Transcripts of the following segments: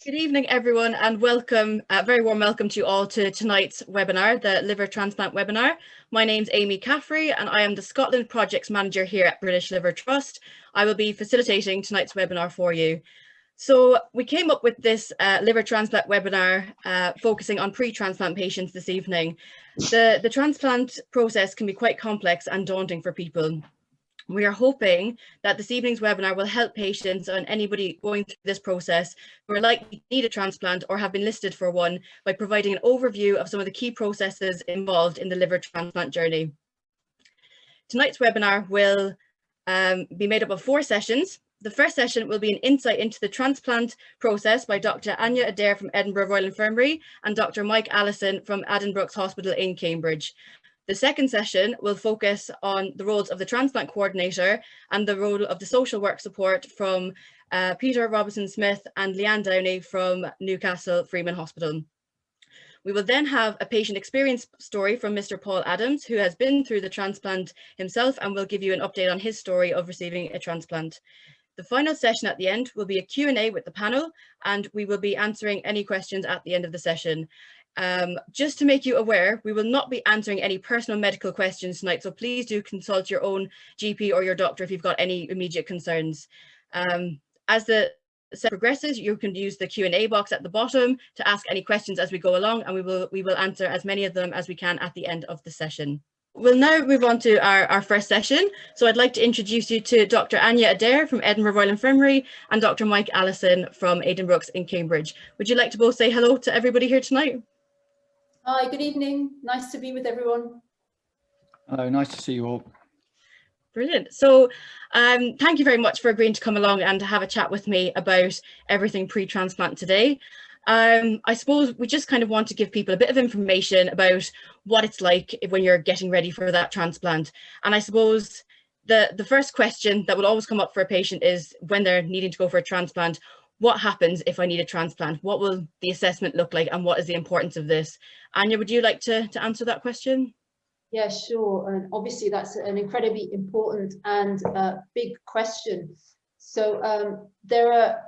Good evening, everyone, and welcome, very warm welcome to you all to tonight's webinar, the Liver Transplant Webinar. My name's Amy Caffrey, and I am the Scotland Projects Manager here at British Liver Trust. I will be facilitating tonight's webinar for you. So we came up with this liver transplant webinar focusing on pre-transplant patients this evening. The transplant process can be quite complex and daunting for people. We are hoping that this evening's webinar will help patients and anybody going through this process who are likely to need a transplant or have been listed for one by providing an overview of some of the key processes involved in the liver transplant journey. Tonight's webinar will be made up of 4 sessions. The first session will be an insight into the transplant process by Dr. Anya Adair from Edinburgh Royal Infirmary and Dr. Mike Allison from Addenbrooke's Hospital in Cambridge. The second session will focus on the roles of the Transplant Coordinator and the role of the social work support from Peter Robinson-Smith and Leanne Downey from Newcastle Freeman Hospital. We will then have a patient experience story from Mr. Paul Adams, who has been through the transplant himself and will give you an update on his story of receiving a transplant. The final session at the end will be a Q&A with the panel, and we will be answering any questions at the end of the session. Just to make you aware, we will not be answering any personal medical questions tonight, so please do consult your own GP or your doctor if you've got any immediate concerns. As the session progresses, you can use the Q&A box at the bottom to ask any questions as we go along, and we will answer as many of them as we can at the end of the session. We'll now move on to our first session. So I'd like to introduce you to Dr. Anya Adair from Edinburgh Royal Infirmary and Dr. Mike Allison from Addenbrooke's in Cambridge. Would you like to both say hello to everybody here tonight? Hi, good evening. Nice to be with everyone. Hello, nice to see you all. Brilliant. So thank you very much for agreeing to come along and to have a chat with me about everything pre-transplant today. I suppose we just kind of want to give people a bit of information about what it's like when you're getting ready for that transplant. And I suppose the first question that will always come up for a patient is when they're needing to go for a transplant, what happens if I need a transplant? What will the assessment look like and what is the importance of this? Anya, would you like to answer that question? Yeah, sure. And obviously that's an incredibly important and big question. So there are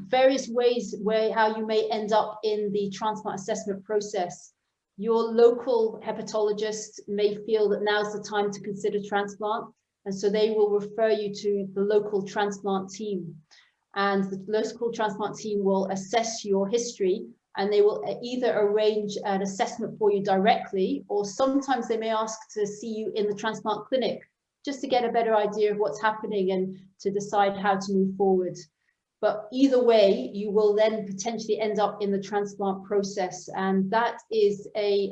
various ways how you may end up in the transplant assessment process. Your local hepatologist may feel that now's the time to consider transplant, and so they will refer you to the local transplant team. And the local transplant team will assess your history, and they will either arrange an assessment for you directly, or sometimes they may ask to see you in the transplant clinic just to get a better idea of what's happening and to decide how to move forward. But either way, you will then potentially end up in the transplant process, and that is a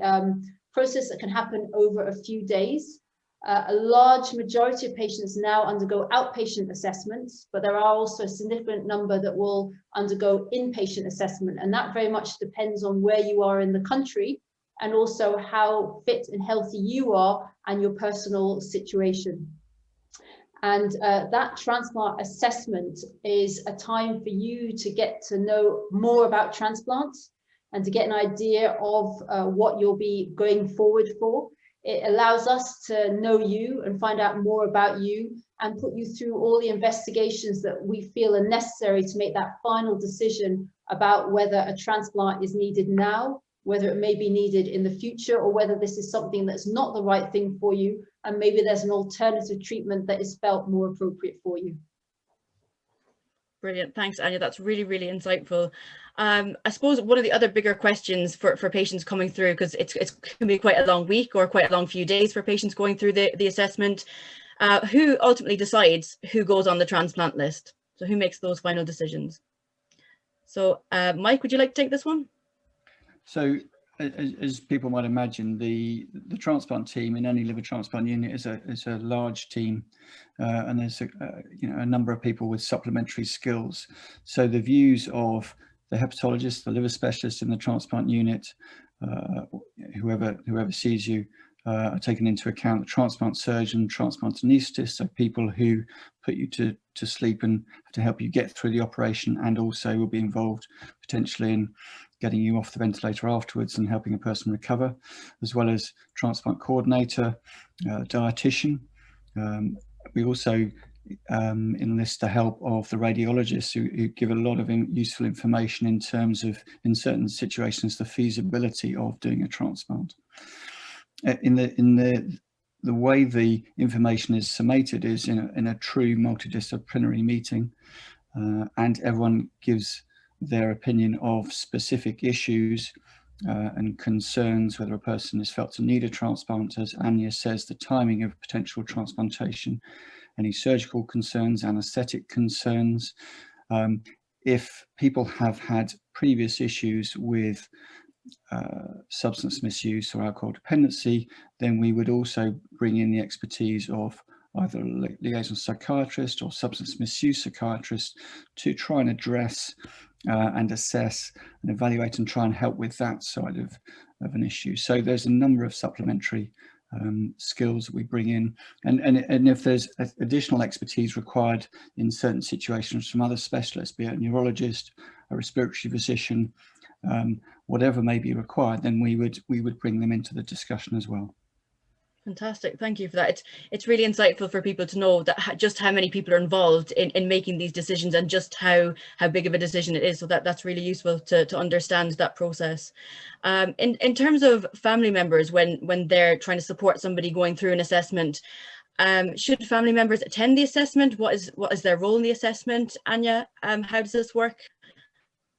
process that can happen over a few days. A large majority of patients now undergo outpatient assessments, but there are also a significant number that will undergo inpatient assessment, and that very much depends on where you are in the country and also how fit and healthy you are and your personal situation. And that transplant assessment is a time for you to get to know more about transplants and to get an idea of what you'll be going forward for. It allows us to know you and find out more about you and put you through all the investigations that we feel are necessary to make that final decision about whether a transplant is needed now, whether it may be needed in the future, or whether this is something that's not the right thing for you, and maybe there's an alternative treatment that is felt more appropriate for you. Brilliant. Thanks, Anya. That's really, really insightful. I suppose one of the other bigger questions for patients coming through, because it can be quite a long week or quite a long few days for patients going through the assessment, who ultimately decides who goes on the transplant list? So who makes those final decisions? So Mike, would you like to take this one? So as people might imagine, the transplant team in any liver transplant unit is a large team, and there's a number of people with supplementary skills. So the views of the hepatologist, the liver specialist in the transplant unit, whoever sees you, are taken into account. The transplant surgeon, transplant anaesthetist, so people who put you to sleep and to help you get through the operation, and also will be involved potentially in getting you off the ventilator afterwards and helping a person recover, as well as transplant coordinator, dietitian. We also enlist the help of the radiologists who give a lot of useful information in terms of, in certain situations, the feasibility of doing a transplant. In the way the information is summated is in a true multidisciplinary meeting, and everyone gives their opinion of specific issues and concerns, whether a person is felt to need a transplant, as Anya says, the timing of potential transplantation, any surgical concerns, anaesthetic concerns. If people have had previous issues with substance misuse or alcohol dependency, then we would also bring in the expertise of either a liaison psychiatrist or substance misuse psychiatrist to try and address and assess and evaluate and try and help with that side of an issue. So there's a number of supplementary skills that we bring in, and if there's additional expertise required in certain situations from other specialists, be it a neurologist, a respiratory physician, whatever may be required, then we would bring them into the discussion as well. Fantastic, thank you for that. It's really insightful for people to know that just how many people are involved in making these decisions and just how big of a decision it is. So that's really useful to understand that process. In terms of family members, when they're trying to support somebody going through an assessment, should family members attend the assessment? What is their role in the assessment? Anya, how does this work?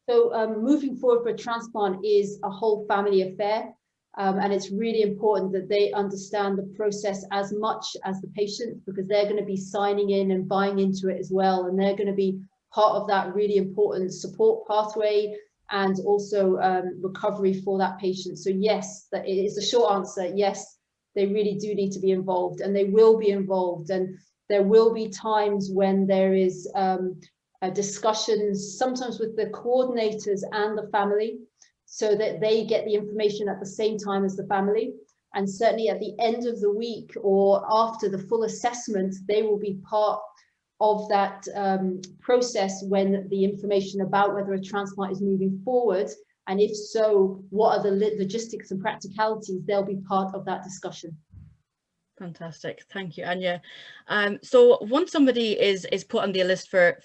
So moving forward for a transplant is a whole family affair. And it's really important that they understand the process as much as the patient, because they're going to be signing in and buying into it as well. And they're going to be part of that really important support pathway and also recovery for that patient. So yes, that is a short answer. Yes, they really do need to be involved, and they will be involved. And there will be times when there is discussions, sometimes with the coordinators and the family, so that they get the information at the same time as the family. And certainly at the end of the week or after the full assessment, they will be part of that process when the information about whether a transplant is moving forward, and if so, what are the logistics and practicalities, they'll be part of that discussion. Fantastic, thank you, Anya. So once somebody is put on the list for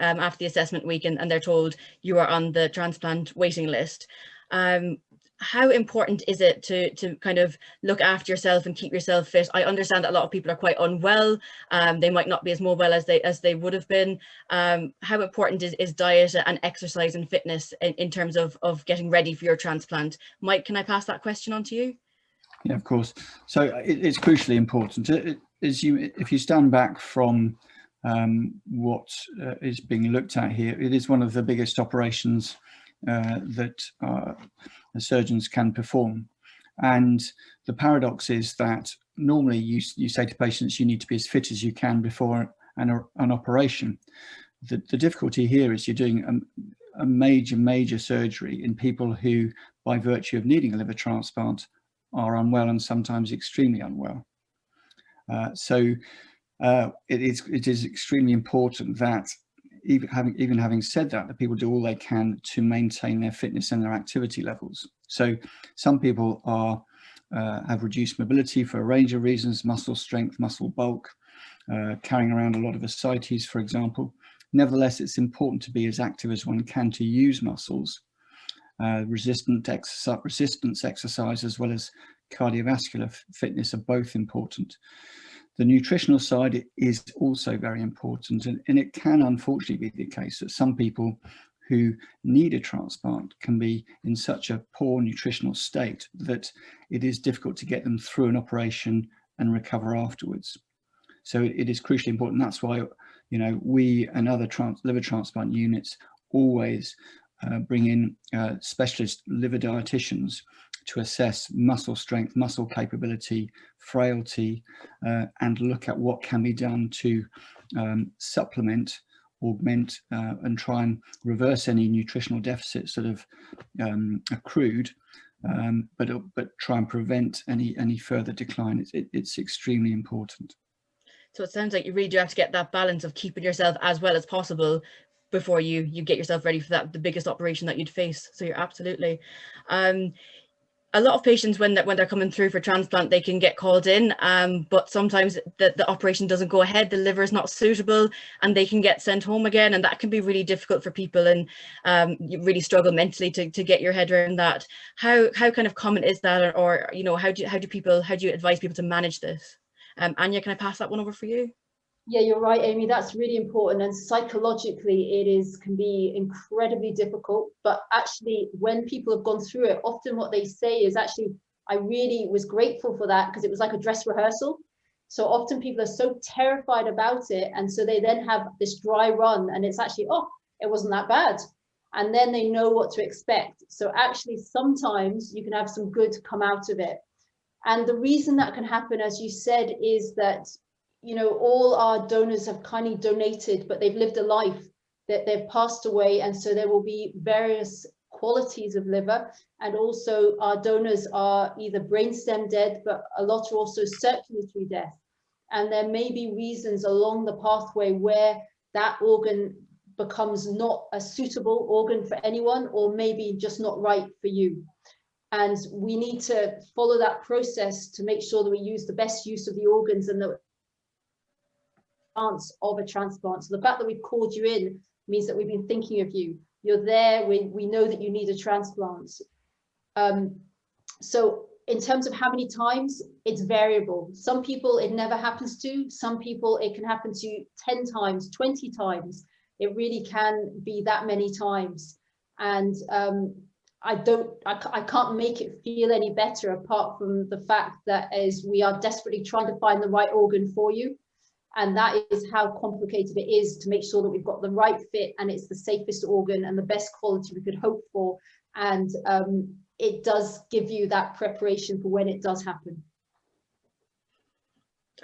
after the assessment week and they're told you are on the transplant waiting list, how important is it to kind of look after yourself and keep yourself fit? I understand that a lot of people are quite unwell. They might not be as mobile as they would have been. How important is diet and exercise and fitness in terms of getting ready for your transplant? Mike, can I pass that question on to you? Yeah, of course. So it's crucially important. If you stand back from what is being looked at here, it is one of the biggest operations that surgeons can perform. And the paradox is that normally you say to patients you need to be as fit as you can before an operation. The difficulty here is you're doing a major surgery in people who, by virtue of needing a liver transplant, are unwell and sometimes extremely unwell. So it is extremely important that even having said that, the people do all they can to maintain their fitness and their activity levels. So some people have reduced mobility for a range of reasons: muscle strength, muscle bulk, carrying around a lot of ascites, for example. Nevertheless, it's important to be as active as one can to use muscles. Resistance exercise as well as cardiovascular fitness are both important. The nutritional side is also very important, and it can unfortunately be the case that some people who need a transplant can be in such a poor nutritional state that it is difficult to get them through an operation and recover afterwards. So it is crucially important. That's why, you know, we and other liver transplant units always bring in specialist liver dietitians to assess muscle strength, muscle capability, frailty, and look at what can be done to supplement, augment, and try and reverse any nutritional deficits that have accrued, but try and prevent any further decline. It's extremely important. So it sounds like you really do have to get that balance of keeping yourself as well as possible before you get yourself ready for the biggest operation that you'd face. So you're absolutely. a lot of patients, when they're coming through for transplant, they can get called in, but sometimes the operation doesn't go ahead, the liver is not suitable, and they can get sent home again, and that can be really difficult for people, and you really struggle mentally to get your head around that. How kind of common is that, or you know, how do you advise people to manage this? Anya, can I pass that one over for you? Yeah, you're right, Amy. That's really important. And psychologically, can be incredibly difficult. But actually, when people have gone through it, often what they say is, actually, I really was grateful for that, because it was like a dress rehearsal. So often people are so terrified about it. And so they then have this dry run, and it's actually, oh, it wasn't that bad. And then they know what to expect. So actually, sometimes you can have some good come out of it. And the reason that can happen, as you said, is that, you know, all our donors have kindly donated, but they've lived a life, that they've passed away. And so there will be various qualities of liver. And also our donors are either brainstem dead, but a lot are also circulatory death. And there may be reasons along the pathway where that organ becomes not a suitable organ for anyone, or maybe just not right for you. And we need to follow that process to make sure that we use the best use of the organs and the chance of a transplant. So the fact that we've called you in means that we've been thinking of you. You're there, we know that you need a transplant. So in terms of how many times, it's variable. Some people it never happens to, some people it can happen to 10 times, 20 times. It really can be that many times. And I can't make it feel any better, apart from the fact that as we are desperately trying to find the right organ for you. And that is how complicated it is to make sure that we've got the right fit, and it's the safest organ and the best quality we could hope for. And it does give you that preparation for when it does happen.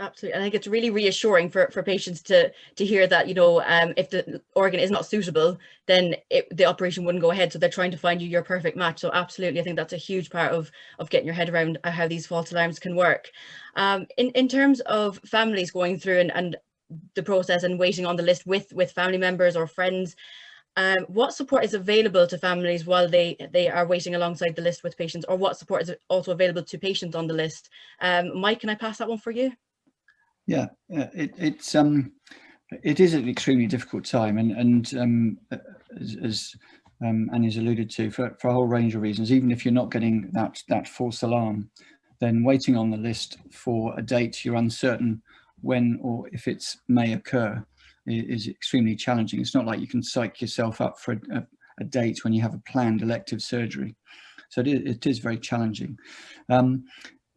Absolutely. I think it's really reassuring for patients to hear that, you know, if the organ is not suitable, then the operation wouldn't go ahead. So they're trying to find you your perfect match. So absolutely, I think that's a huge part of getting your head around how these false alarms can work. In terms of families going through and the process and waiting on the list with family members or friends, what support is available to families while they are waiting alongside the list with patients, or what support is also available to patients on the list? Mike, can I pass that one for you? Yeah, it is an extremely difficult time, and as Annie's alluded to, for a whole range of reasons. Even if you're not getting that false alarm, then waiting on the list for a date you're uncertain when or if it may occur is extremely challenging. It's not like you can psych yourself up for a date when you have a planned elective surgery. So it is very challenging.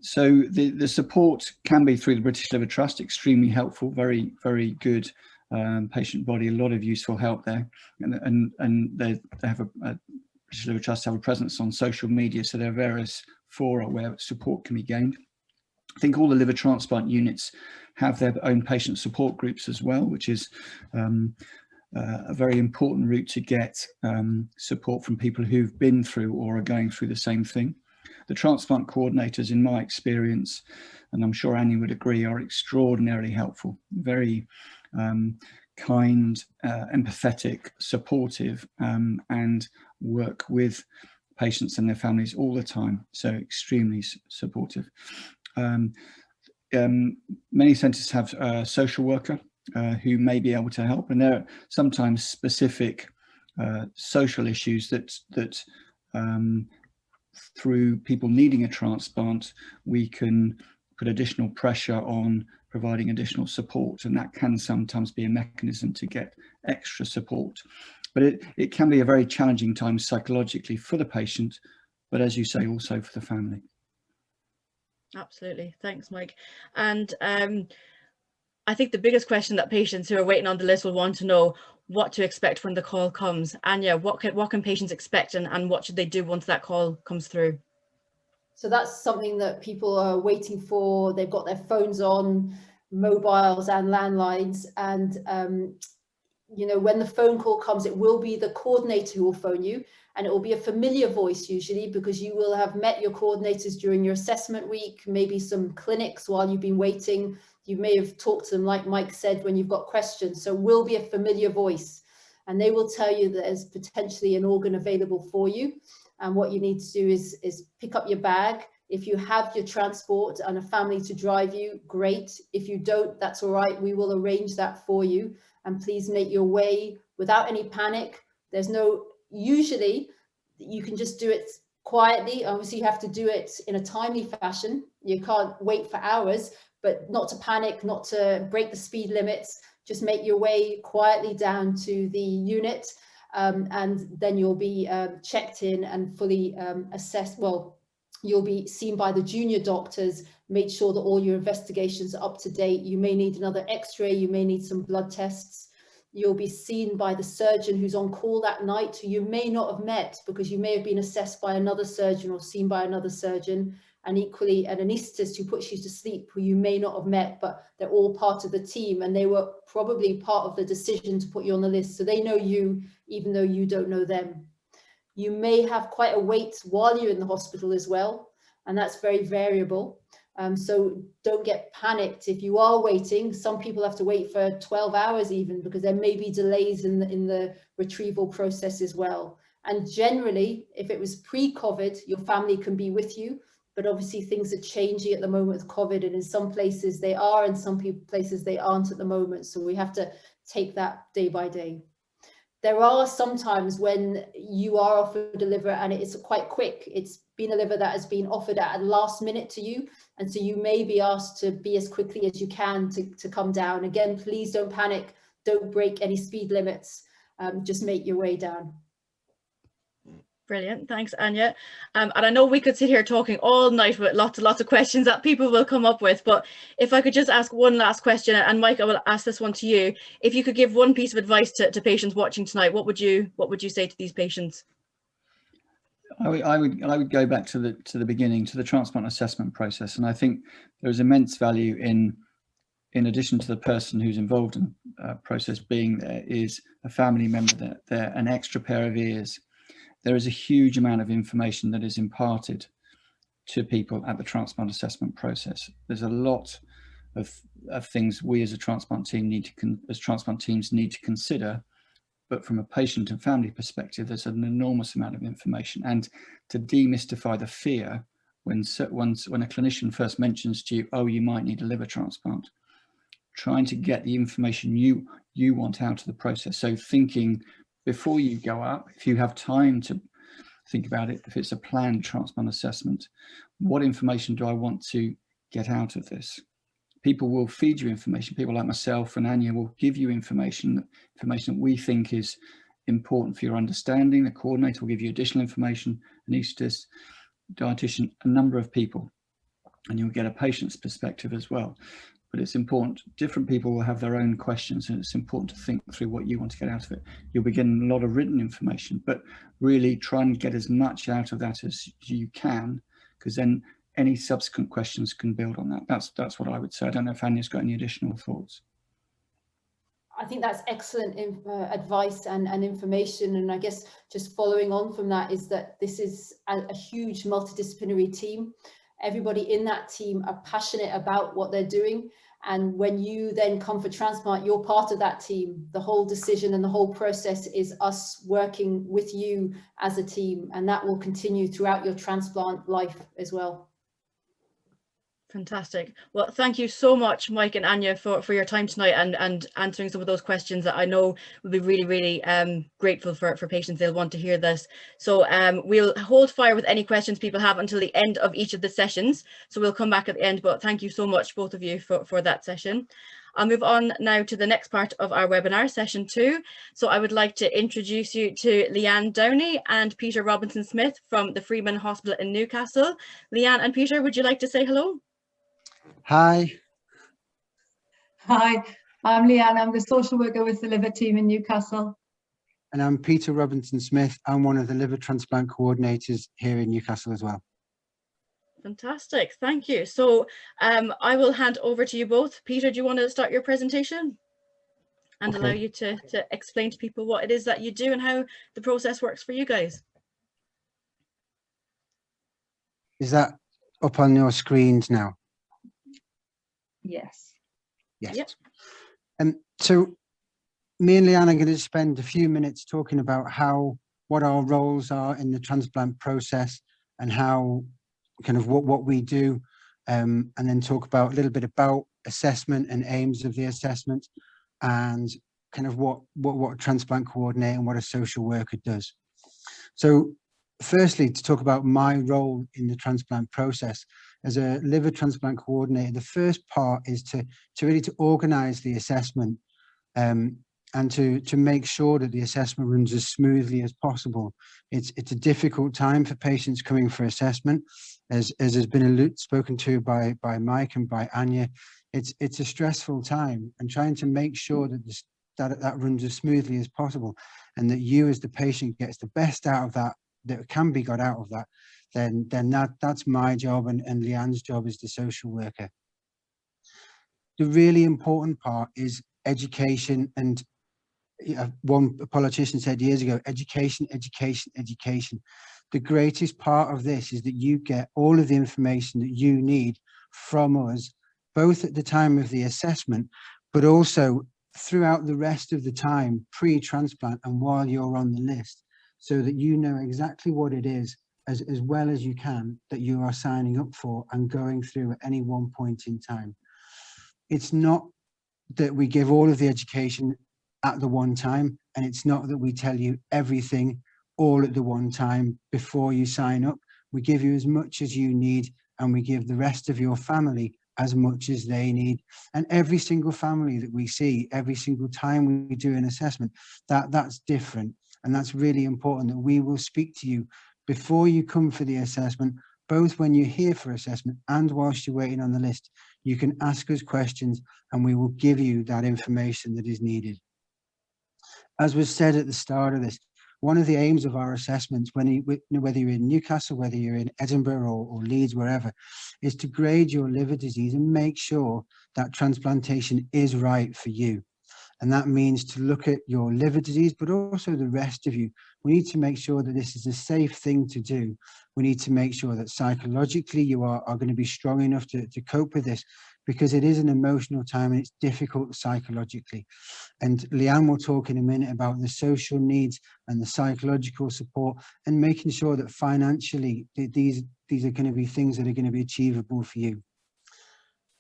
So the support can be through the British Liver Trust, extremely helpful, very, very good patient body, a lot of useful help there. And they have British Liver Trust have a presence on social media, so there are various fora where support can be gained. I think all the liver transplant units have their own patient support groups as well, which is a very important route to get support from people who've been through or are going through the same thing. The transplant coordinators, in my experience, and I'm sure Annie would agree, are extraordinarily helpful, very kind, empathetic, supportive, and work with patients and their families all the time. So extremely supportive. Many centres have a social worker who may be able to help, and there are sometimes specific social issues that through people needing a transplant, we can put additional pressure on providing additional support, and that can sometimes be a mechanism to get extra support. But it can be a very challenging time psychologically for the patient, but as you say, also for the family. Absolutely. Thanks, Mike. And I think the biggest question that patients who are waiting on the list will want to know what to expect when the call comes. Anya, what can patients expect, and what should they do once that call comes through? So that's something that people are waiting for. They've got their phones on, mobiles and landlines, and you know, when the phone call comes, it will be the coordinator who will phone you, and it will be a familiar voice usually, because you will have met your coordinators during your assessment week, maybe some clinics while you've been waiting. You may have talked to them, like Mike said, when you've got questions. So it will be a familiar voice, and they will tell you that there's potentially an organ available for you. And what you need to do is pick up your bag. If you have your transport and a family to drive you, great. If you don't, that's all right. We will arrange that for you. And please make your way without any panic. There's no, usually you can just do it quietly. Obviously you have to do it in a timely fashion. You can't wait for hours, but not to panic, not to break the speed limits. Just make your way quietly down to the unit, and then you'll be checked in and fully assessed. Well, you'll be seen by the junior doctors, make sure that all your investigations are up to date. You may need another x-ray, you may need some blood tests. You'll be seen by the surgeon who's on call that night, who you may not have met because you may have been assessed by another surgeon or seen by another surgeon. And equally an anaesthetist who puts you to sleep, who you may not have met, but they're all part of the team and they were probably part of the decision to put you on the list. So they know you, even though you don't know them. You may have quite a wait while you're in the hospital as well, and that's very variable. So don't get panicked if you are waiting. Some people have to wait for 12 hours even, because there may be delays in the retrieval process as well. And generally, if it was pre-COVID, your family can be with you. But obviously things are changing at the moment with COVID, and in some places they are, and some places they aren't at the moment. So we have to take that day by day. There are some times when you are offered a liver and it's quite quick. It's been a liver that has been offered at the last minute to you. And so you may be asked to be as quickly as you can to come down. Again, please don't panic. Don't break any speed limits. Just make your way down. Brilliant, thanks, Anya. And I know we could sit here talking all night with lots of questions that people will come up with, but if I could just ask one last question, and Mike, I will ask this one to you. If you could give one piece of advice to patients watching tonight, what would you say to these patients? I would go back to the beginning, to the transplant assessment process, and I think there is immense value in addition to the person who's involved in the process being there, is a family member there, an extra pair of ears. There is a huge amount of information that is imparted to people at the transplant assessment process. There's a lot of things we as a transplant team transplant teams need to consider, but from a patient and family perspective, there's an enormous amount of information. And to demystify the fear when a clinician first mentions to you, oh, you might need a liver transplant, trying to get the information you want out of the process. So thinking before you go up, if you have time to think about it, if it's a planned transplant assessment, what information do I want to get out of this? People will feed you information. People like myself and Anya will give you information that we think is important for your understanding. The coordinator will give you additional information, anaesthetist, dietitian, a number of people, and you'll get a patient's perspective as well. But it's important. Different people will have their own questions, and it's important to think through what you want to get out of it. You'll be getting a lot of written information, but really try and get as much out of that as you can, because then any subsequent questions can build on that. That's what I would say. I don't know if Anya's got any additional thoughts. I think that's excellent advice and information. And I guess just following on from that is that this is a huge multidisciplinary team. Everybody in that team are passionate about what they're doing. And when you then come for transplant, you're part of that team. The whole decision and the whole process is us working with you as a team. And that will continue throughout your transplant life as well. Fantastic. Well, thank you so much, Mike and Anya, for your time tonight and answering some of those questions that I know will be really, really grateful for patients. They'll want to hear this. So we'll hold fire with any questions people have until the end of each of the sessions. So we'll come back at the end, but thank you so much, both of you, for that session. I'll move on now to the next part of our webinar, session 2. So I would like to introduce you to Leanne Downey and Peter Robinson-Smith from the Freeman Hospital in Newcastle. Leanne and Peter, would you like to say hello? Hi. Hi, I'm Leanne. I'm the social worker with the liver team in Newcastle. And I'm Peter Robinson-Smith. I'm one of the liver transplant coordinators here in Newcastle as well. Fantastic, thank you. So I will hand over to you both. Peter, do you want to start your presentation and allow you to explain to people what it is that you do and how the process works for you guys? Is that up on your screens now? Yes. Yes. Yep. So me and Leanne are going to spend a few minutes talking about how what our roles are in the transplant process and how kind of what we do, and then talk about a little bit about assessment and aims of the assessment, and kind of what a transplant coordinator and what a social worker does. So firstly, to talk about my role in the transplant process as a liver transplant coordinator, the first part is to really organize the assessment, and to make sure that the assessment runs as smoothly as possible. It's a difficult time for patients coming for assessment, as has been spoken to by Mike and by Anya. It's a stressful time, and trying to make sure that that runs as smoothly as possible, and that you as the patient gets the best out of that can be got out of that, then that's my job and Leanne's job as the social worker. The really important part is education, and one politician said years ago, education, education, education. The greatest part of this is that you get all of the information that you need from us, both at the time of the assessment, but also throughout the rest of the time, pre-transplant and while you're on the list, so that you know exactly what it is as well as you can that you are signing up for and going through at any one point in time. It's not that we give all of the education at the one time, and it's not that we tell you everything all at the one time before you sign up. We give you as much as you need, and we give the rest of your family as much as they need. And every single family that we see, every single time we do an assessment, that's different. And that's really important, that we will speak to you before you come for the assessment, both when you're here for assessment and whilst you're waiting on the list. You can ask us questions and we will give you that information that is needed. As was said at the start of this, one of the aims of our assessments, whether you're in Newcastle, whether you're in Edinburgh or Leeds, wherever, is to grade your liver disease and make sure that transplantation is right for you. And that means to look at your liver disease, but also the rest of you. We need to make sure that this is a safe thing to do. We need to make sure that psychologically you are going to be strong enough to cope with this, because it is an emotional time and it's difficult psychologically. And Leanne will talk in a minute about the social needs and the psychological support, and making sure that financially these are going to be things that are going to be achievable for you.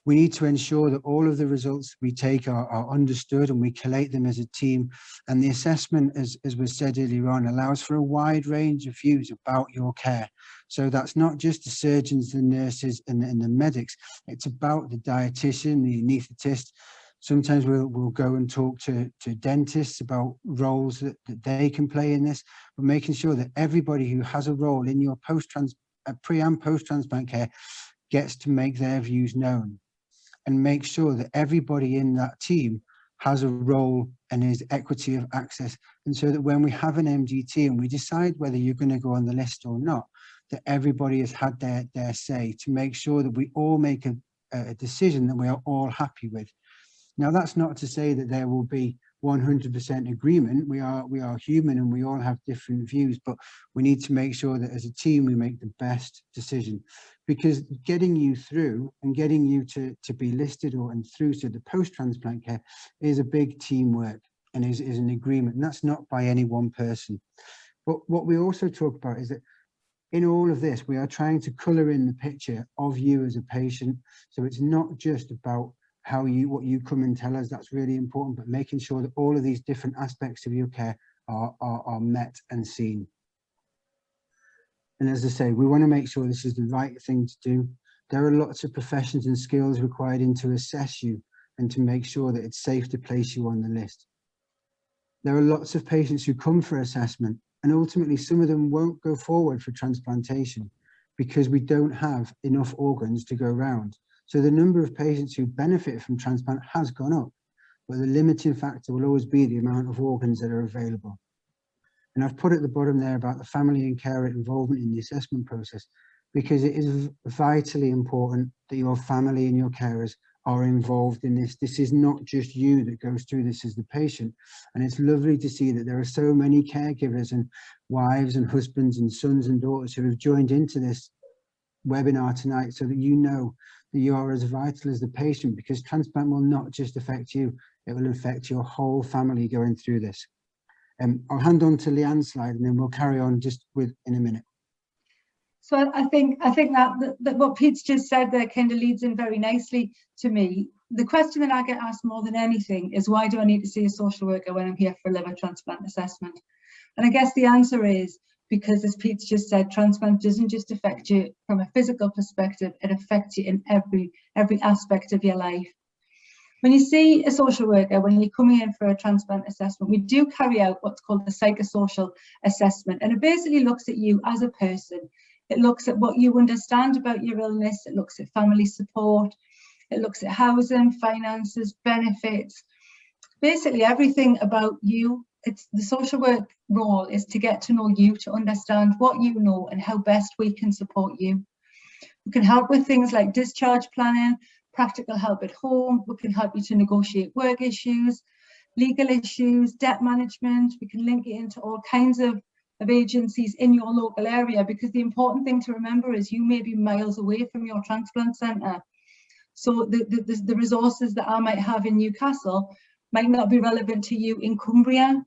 We need to ensure that all of the results we take are understood and we collate them as a team. And the assessment, as was said earlier on, allows for a wide range of views about your care. So that's not just the surgeons, the nurses and the medics. It's about the dietitian, the anaesthetist. Sometimes we'll go and talk to dentists about roles that they can play in this, but making sure that everybody who has a role in your pre and post-transplant care gets to make their views known, and make sure that everybody in that team has a role and is equity of access. And so that when we have an MDT and we decide whether you're going to go on the list or not, that everybody has had their say, to make sure that we all make a decision that we are all happy with. Now, that's not to say that there will be 100% agreement. We are human and we all have different views, but we need to make sure that as a team we make the best decision, because getting you through and getting you to be listed and through to the post-transplant care is a big teamwork and is an agreement, and that's not by any one person. But what we also talk about is that in all of this, we are trying to colour in the picture of you as a patient. So it's not just about what you come and tell us. That's really important, but making sure that all of these different aspects of your care are met and seen. And as I say, we want to make sure this is the right thing to do. There are lots of professions and skills required to assess you and to make sure that it's safe to place you on the list. There are lots of patients who come for assessment, and ultimately some of them won't go forward for transplantation because we don't have enough organs to go around. So the number of patients who benefit from transplant has gone up, but the limiting factor will always be the amount of organs that are available. And I've put at the bottom there about the family and carer involvement in the assessment process, because it is vitally important that your family and your carers are involved in this. This is not just you that goes through this as the patient. And it's lovely to see that there are so many caregivers and wives and husbands and sons and daughters who have joined into this webinar tonight, so that you know that you are as vital as the patient, because transplant will not just affect you, it will affect your whole family going through this. I'll hand on to Leanne's slide and then we'll carry on just in a minute. So I think that what Pete's just said there kind of leads in very nicely to me. The question that I get asked more than anything is, why do I need to see a social worker when I'm here for a liver transplant assessment? And I guess the answer is because, as Pete's just said, transplant doesn't just affect you from a physical perspective, it affects you in every aspect of your life. When you see a social worker, when you're coming in for a transplant assessment, we do carry out what's called the psychosocial assessment, and it basically looks at you as a person. It looks at what you understand about your illness, it looks at family support, it looks at housing, finances, benefits, basically everything about you. It's the social work role is to get to know you, to understand what you know and how best we can support you. We can help with things like discharge planning, practical help at home. We can help you to negotiate work issues, legal issues, debt management. We can link it into all kinds of agencies in your local area, because the important thing to remember is you may be miles away from your transplant centre. So the resources that I might have in Newcastle might not be relevant to you in Cumbria.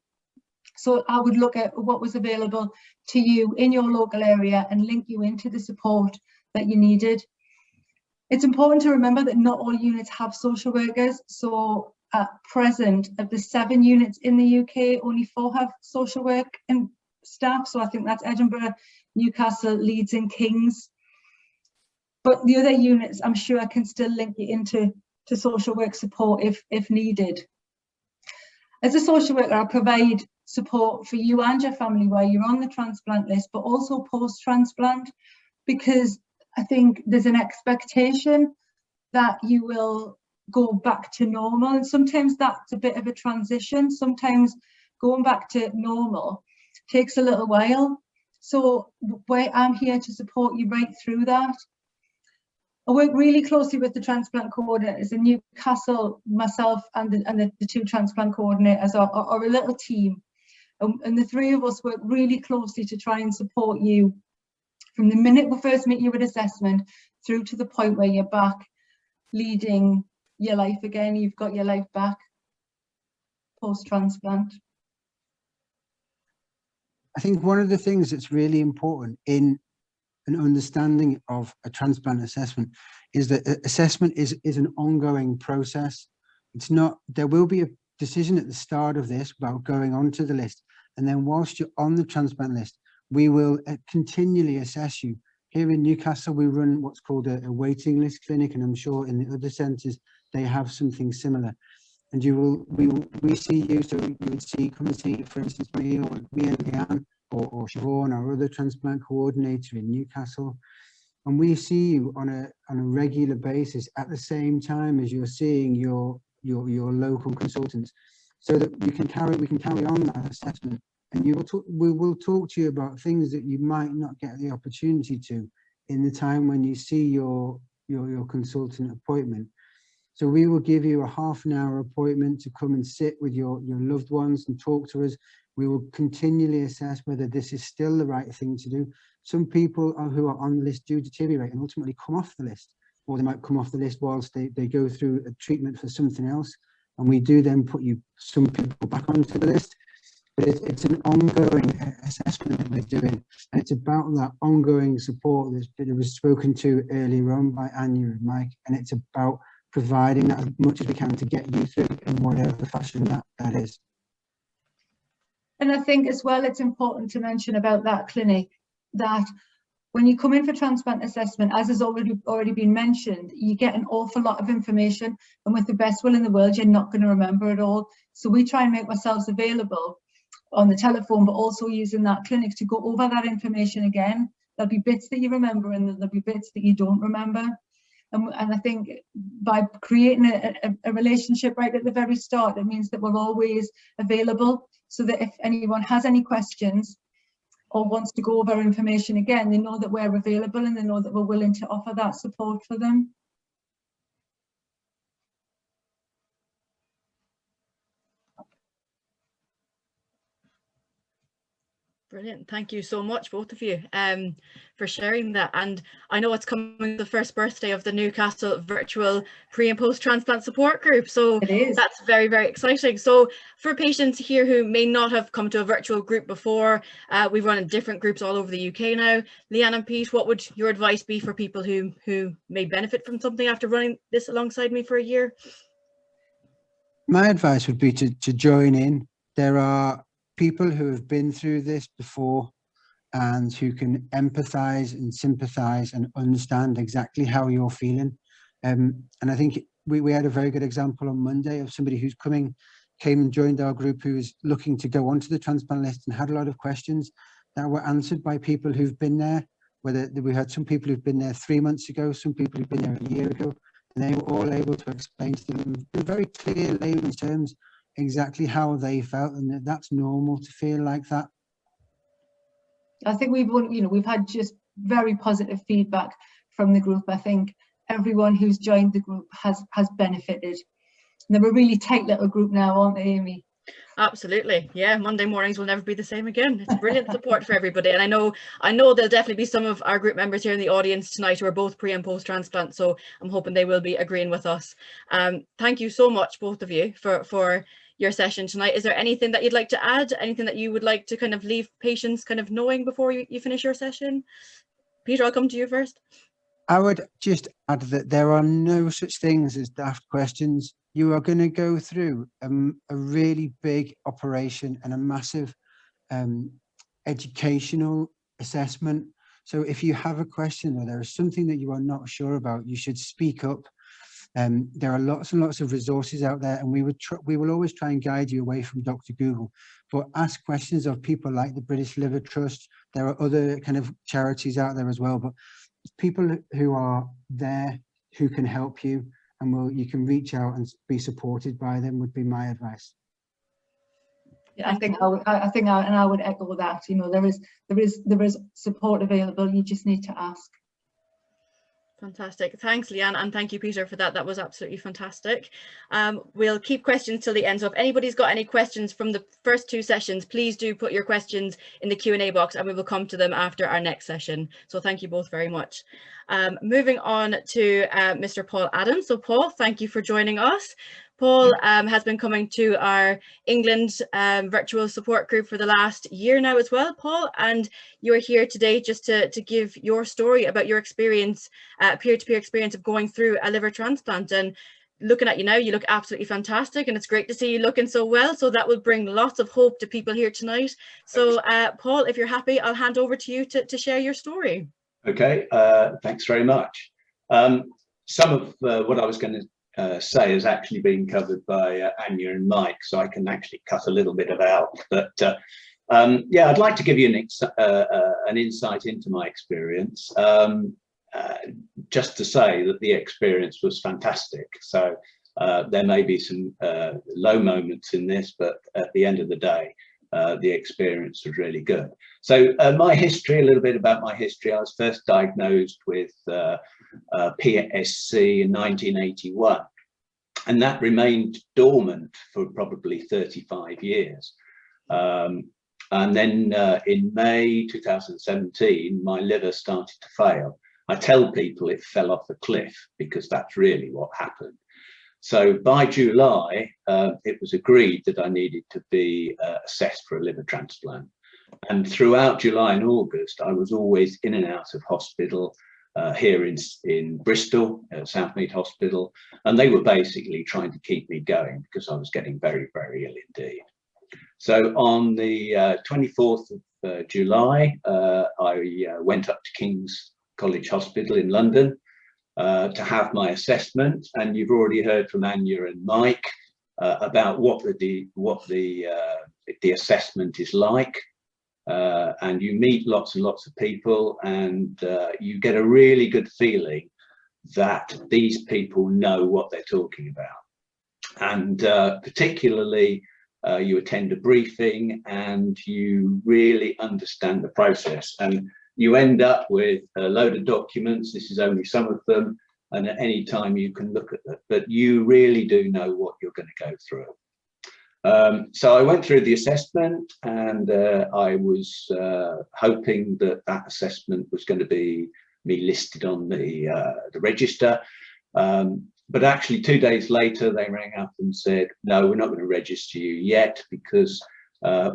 So I would look at what was available to you in your local area and link you into the support that you needed. It's important to remember that not all units have social workers. So at present, of the 7 units in the UK, only 4 have social work and staff. So I think that's Edinburgh, Newcastle, Leeds and Kings. But the other units, I'm sure I can still link you into social work support if needed. As a social worker, I provide support for you and your family while you're on the transplant list, but also post-transplant, because I think there's an expectation that you will go back to normal. And sometimes that's a bit of a transition. Sometimes going back to normal takes a little while. So I'm here to support you right through that. I work really closely with the transplant coordinators in Newcastle. Myself and the 2 transplant coordinators are a little team. And the 3 of us work really closely to try and support you from the minute we first meet you at assessment through to the point where you're back leading your life again. You've got your life back post-transplant. I think one of the things that's really important in an understanding of a transplant assessment is that assessment is an ongoing process. It's not, there will be a decision at the start of this about going onto the list, and then whilst you're on the transplant list, we will continually assess you. Here in Newcastle, we run what's called a waiting list clinic, and I'm sure in the other centres they have something similar. And we see you, so you would come and see, for instance, me and Leanne, or Siobhan, our other transplant coordinator in Newcastle, and we see you on a regular basis at the same time as you're seeing your local consultants, so that we can carry on that assessment, and we will talk to you about things that you might not get the opportunity to in the time when you see your consultant appointment. So we will give you a half-an-hour appointment to come and sit with your loved ones and talk to us. We will continually assess whether this is still the right thing to do. Some people who are on the list do deteriorate and ultimately come off the list, or they might come off the list whilst they go through a treatment for something else. And we do then put some people back onto the list. But it's an ongoing assessment that we're doing. And it's about that ongoing support that was spoken to earlier on by Anya and Mike. And it's about providing that as much as we can to get you through in whatever fashion that is. And I think as well, it's important to mention about that clinic that when you come in for transplant assessment, as has already been mentioned, you get an awful lot of information, and with the best will in the world, you're not going to remember it all. So we try and make ourselves available on the telephone, but also using that clinic to go over that information again. There'll be bits that you remember and there'll be bits that you don't remember. And I think by creating a relationship right at the very start, it means that we're always available, so that if anyone has any questions or wants to go over information again, they know that we're available and they know that we're willing to offer that support for them. Brilliant. Thank you so much, both of you, for sharing that. And I know it's coming the first birthday of the Newcastle virtual pre and post transplant support group. So that's very, very exciting. So for patients here who may not have come to a virtual group before, we run in different groups all over the UK now. Leanne and Pete, what would your advice be for people who may benefit from something after running this alongside me for a year? My advice would be to join in. There are people who have been through this before and who can empathize and sympathize and understand exactly how you're feeling. And I think we had a very good example on Monday of somebody who's came and joined our group, who was looking to go onto the transplant list and had a lot of questions that were answered by people who've been there. Whether we had some people who've been there 3 months ago, some people who've been there a year ago, and they were all able to explain to them in very clear layman's terms exactly how they felt, and that's normal to feel like that. I think we've had just very positive feedback from the group. I think everyone who's joined the group has benefited. And they're a really tight little group now, aren't they, Amy? Absolutely. Yeah, Monday mornings will never be the same again. It's brilliant support for everybody. And I know there'll definitely be some of our group members here in the audience tonight who are both pre and post transplant. So I'm hoping they will be agreeing with us. Thank you so much, both of you, for your session tonight. Is there anything that you'd like to add? Anything that you would like to kind of leave patients kind of knowing before you finish your session? Peter, I'll come to you first. I would just add that there are no such things as daft questions. You are going to go through a really big operation and a massive educational assessment. So if you have a question or there is something that you are not sure about, you should speak up. There are lots and lots of resources out there, and we will always try and guide you away from Dr. Google, but ask questions of people like the British Liver Trust. There are other kind of charities out there as well, but people who are there who can help you, and you can reach out and be supported by them, would be my advice. Yeah, I would echo that. You know, there is support available. You just need to ask. Fantastic. Thanks, Leanne, and thank you, Peter, for that. That was absolutely fantastic. We'll keep questions till the end. So if anybody's got any questions from the first two sessions, please do put your questions in the Q&A box and we will come to them after our next session. So thank you both very much. Moving on to Mr. Paul Adams. So Paul, thank you for joining us. Paul has been coming to our England virtual support group for the last year now as well, Paul, and you're here today just to give your story about your experience, peer-to-peer experience of going through a liver transplant. And looking at you now, you look absolutely fantastic, and it's great to see you looking so well. So that will bring lots of hope to people here tonight. So Paul, if you're happy, I'll hand over to you to share your story. Okay, thanks very much. Some of what I was going to say has actually been covered by Anya and Mike, so I can actually cut a little bit of out. But yeah, I'd like to give you an insight into my experience, just to say that the experience was fantastic. So there may be some low moments in this, but at the end of the day, the experience was really good. So my history, a little bit about my history. I was first diagnosed with PSC in 1981, and that remained dormant for probably 35 years. And then in May 2017, my liver started to fail. I tell people it fell off a cliff because that's really what happened. So by July, it was agreed that I needed to be assessed for a liver transplant. And throughout July and August, I was always in and out of hospital here in Bristol, Southmead Hospital. And they were basically trying to keep me going because I was getting very, very ill indeed. So on the 24th of July, I went up to King's College Hospital in London to have my assessment, and you've already heard from Anya and Mike about what the assessment is like, and you meet lots and lots of people, and you get a really good feeling that these people know what they're talking about, and particularly you attend a briefing and you really understand the process, and you end up with a load of documents. This is only some of them, and at any time you can look at them, but you really do know what you're going to go through. So I went through the assessment, and I was hoping that that assessment was going to be me listed on the register. But actually 2 days later, they rang up and said, no, we're not going to register you yet because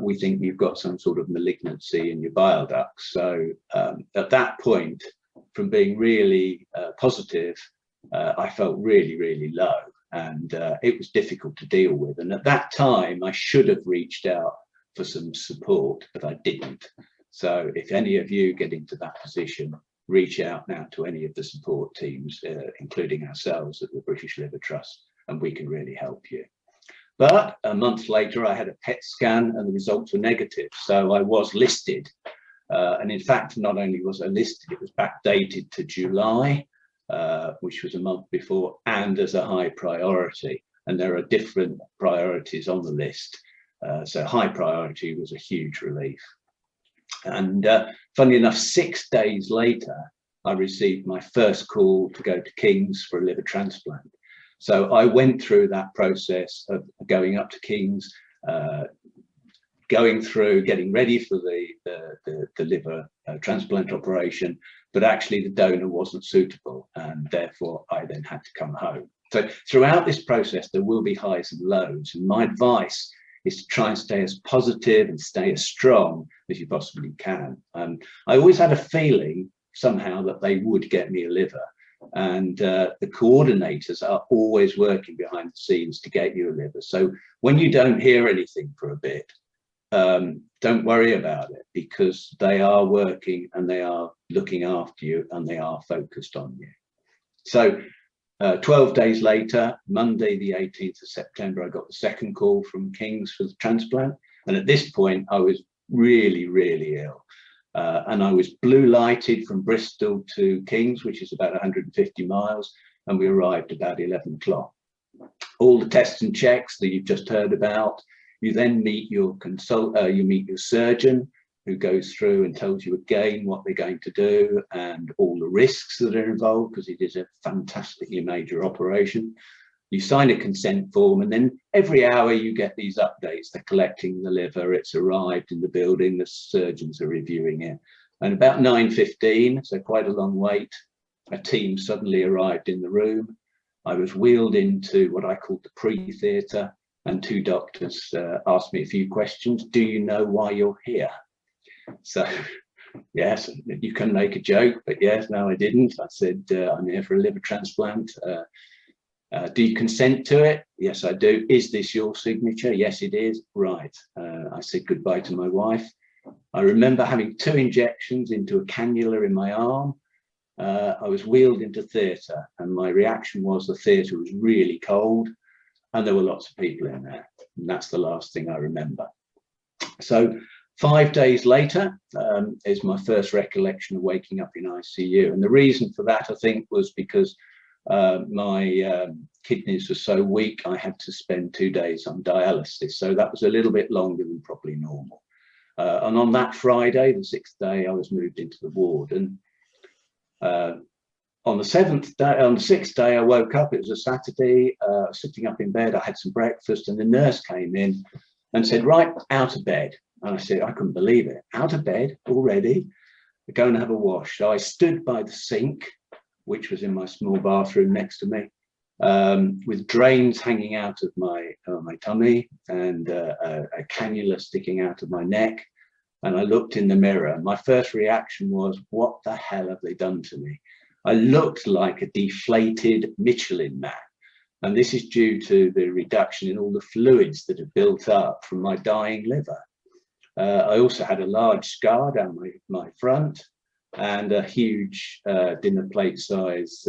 we think you've got some sort of malignancy in your bile ducts. So at that point, from being really positive, I felt really, really low. And it was difficult to deal with. And at that time, I should have reached out for some support, but I didn't. So if any of you get into that position, reach out now to any of the support teams, including ourselves at the British Liver Trust, and we can really help you. But a month later, I had a PET scan and the results were negative. So I was listed. And in fact, not only was I listed, it was backdated to July, which was a month before, and as a high priority. And there are different priorities on the list. So high priority was a huge relief. And funny enough, 6 days later, I received my first call to go to King's for a liver transplant. So I went through that process of going up to King's, going through getting ready for the liver transplant operation, but actually the donor wasn't suitable, and therefore I then had to come home. So throughout this process, there will be highs and lows, and my advice is to try and stay as positive and stay as strong as you possibly can. I always had a feeling somehow that they would get me a liver, and the coordinators are always working behind the scenes to get you a liver. So when you don't hear anything for a bit, don't worry about it, because they are working and they are looking after you and they are focused on you. So 12 days later, Monday, the 18th of September, I got the second call from King's for the transplant. And at this point, I was really, really ill. And I was blue lighted from Bristol to King's, which is about 150 miles. And we arrived about 11 o'clock. All the tests and checks that you've just heard about. You then meet your surgeon, who goes through and tells you again what they're going to do and all the risks that are involved, because it is a fantastically major operation. You sign a consent form, and then every hour you get these updates. They're collecting the liver, it's arrived in the building, the surgeons are reviewing it. And about 9:15, so quite a long wait, a team suddenly arrived in the room. I was wheeled into what I called the pre-theatre, and two doctors asked me a few questions. Do you know why you're here? So, yes, you can make a joke, but yes, no, I didn't. I said, I'm here for a liver transplant. Do you consent to it? Yes, I do. Is this your signature? Yes, it is. Right. I said goodbye to my wife. I remember having 2 injections into a cannula in my arm. I was wheeled into theatre, and my reaction was the theatre was really cold and there were lots of people in there. And that's the last thing I remember. So 5 days later is my first recollection of waking up in ICU. And the reason for that, I think, was because my kidneys were so weak, I had to spend 2 days on dialysis. So that was a little bit longer than probably normal. And on that Friday, the 6th day, I was moved into the ward. And on the 6th day, I woke up. It was a Saturday, sitting up in bed. I had some breakfast, and the nurse came in and said, right, out of bed. And I said, I couldn't believe it. Out of bed already? Go and have a wash. So I stood by the sink, which was in my small bathroom next to me, with drains hanging out of my tummy and a cannula sticking out of my neck. And I looked in the mirror. My first reaction was, what the hell have they done to me? I looked like a deflated Michelin man. And this is due to the reduction in all the fluids that have built up from my dying liver. I also had a large scar down my front and a huge dinner plate size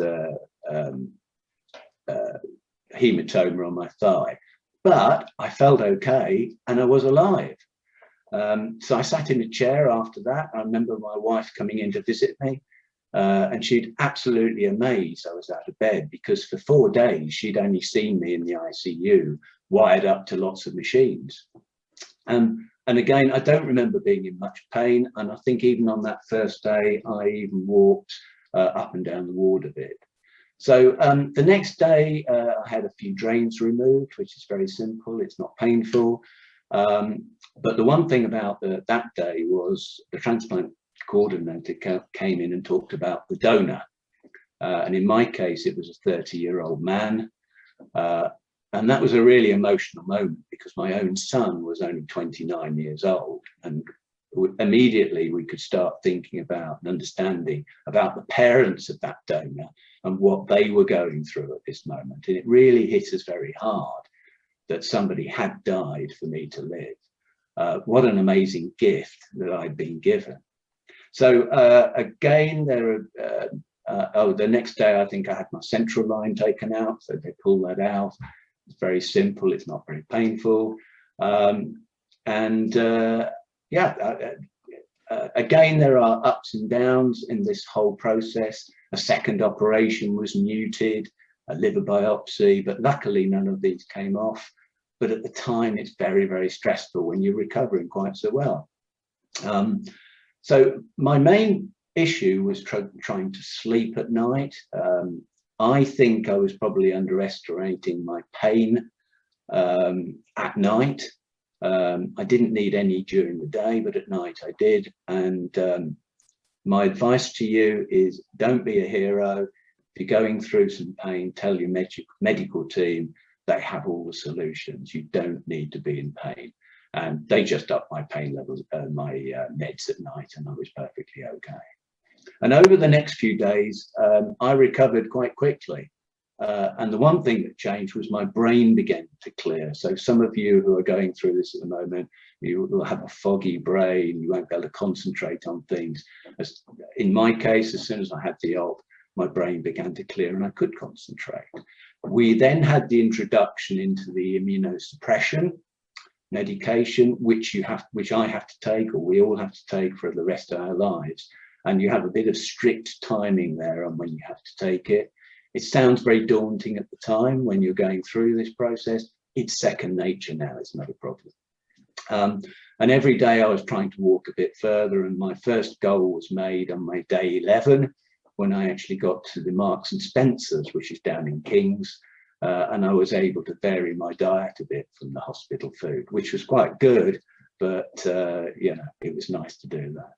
hematoma on my thigh. But I felt okay and I was alive. So I sat in a chair after that. I remember my wife coming in to visit me. And she'd absolutely amazed I was out of bed, because for 4 days she'd only seen me in the ICU, wired up to lots of machines. And again, I don't remember being in much pain. And I think even on that first day, I even walked up and down the ward a bit. So the next day, I had a few drains removed, which is very simple. It's not painful. But the one thing about that day was the transplant coordinator came in and talked about the donor. And in my case, it was a 30-year-old man. And that was a really emotional moment because my own son was only 29 years old. And immediately we could start thinking about and understanding about the parents of that donor and what they were going through at this moment. And it really hit us very hard that somebody had died for me to live. What an amazing gift that I'd been given. So again, there are, the next day I think I had my central line taken out, so they pulled that out. It's very simple, it's not very painful. Again, there are ups and downs in this whole process. A second operation was mooted, a liver biopsy, but luckily none of these came off. But at the time, it's very, very stressful when you're recovering quite so well. So my main issue was trying to sleep at night. I think I was probably underestimating my pain at night. I didn't need any during the day, but at night I did. And my advice to you is don't be a hero. If you're going through some pain, tell your medical team they have all the solutions. You don't need to be in pain. And they just upped my pain levels, my meds at night, and I was perfectly okay. And over the next few days, I recovered quite quickly. And the one thing that changed was my brain began to clear. So some of you who are going through this at the moment, you will have a foggy brain, you won't be able to concentrate on things. In my case, as soon as I had the op, my brain began to clear and I could concentrate. We then had the introduction into the immunosuppression medication, which I have to take, or we all have to take for the rest of our lives. And you have a bit of strict timing there on when you have to take it. It sounds very daunting at the time when you're going through this process. It's second nature now, it's not a problem. And every day I was trying to walk a bit further, and my first goal was made on my day 11 when I actually got to the Marks and Spencer's, which is down in Kings, and I was able to vary my diet a bit from the hospital food, which was quite good, but you know, it was nice to do that.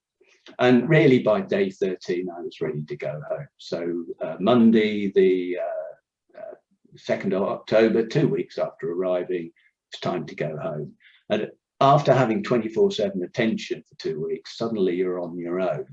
And really by day 13, I was ready to go home. So Monday, the 2nd of October, 2 weeks after arriving, it's time to go home. And after having 24/7 attention for 2 weeks, suddenly you're on your own.